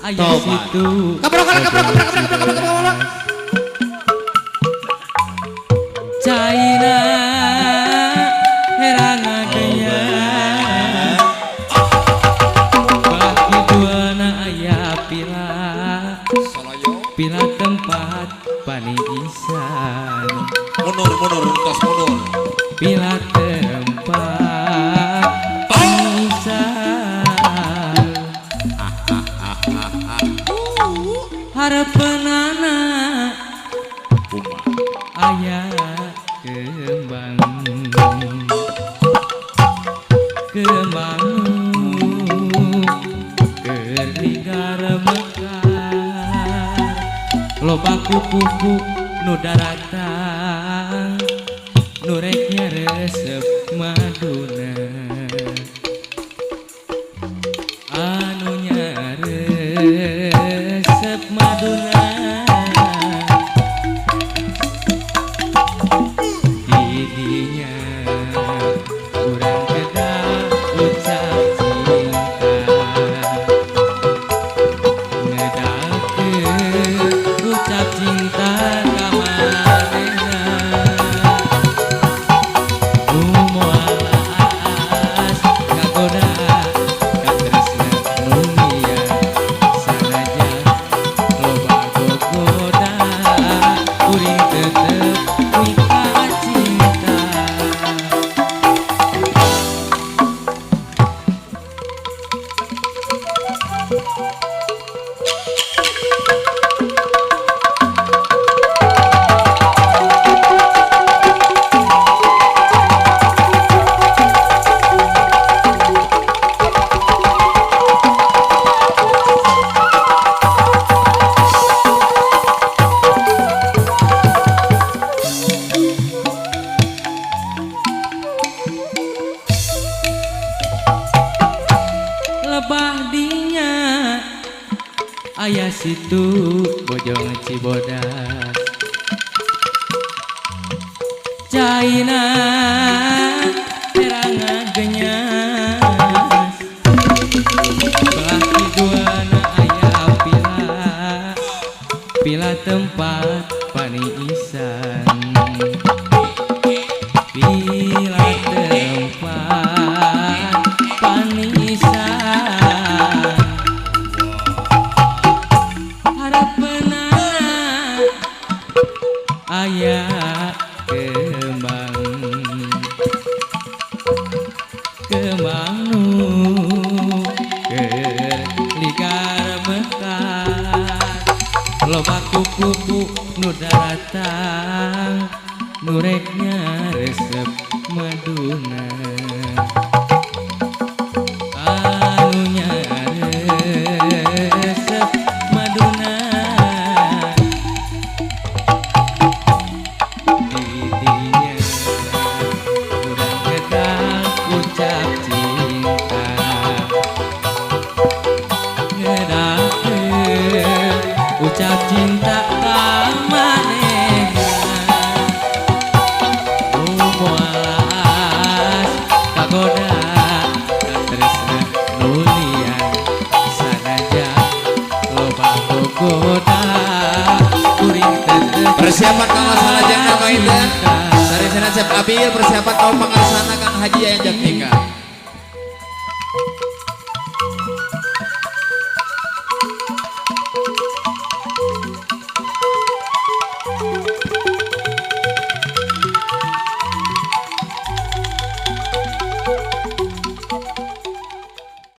ayah situ China herang adanya bagi duana ayah pila tempat paniisan mundur tos mundur pila tempat paniisan harapanana ayah kembang kerligara mekar loba kuku nu daratang nu reknya resep maduna anu resep maduna didinya kurang kedah ucap cinta ngedake ucap cinta kamarena umualas kagoda katresna nunia sanaja loba gogoda kuring tetep nikah cinta lebah dinya ayah situ bojong Cibodas China terang genyas belah kiduana ayah pila tempat paniisan pila tempat paniisan harapanana ayah kembang nu kerligara mekar loba kuku nu daratang nu reknya resep maduna anunya resep maduna didinya kurang kedah ucap cinta ngedake ucap cinta kamanehna umualas kagoda katresna nulian sanaja loba gogoda kuring tetep persiapan kang laksanajan nama itu dari sana Chef Abil persiapan kaum pengarsana Kang Haji Yayan Jaktika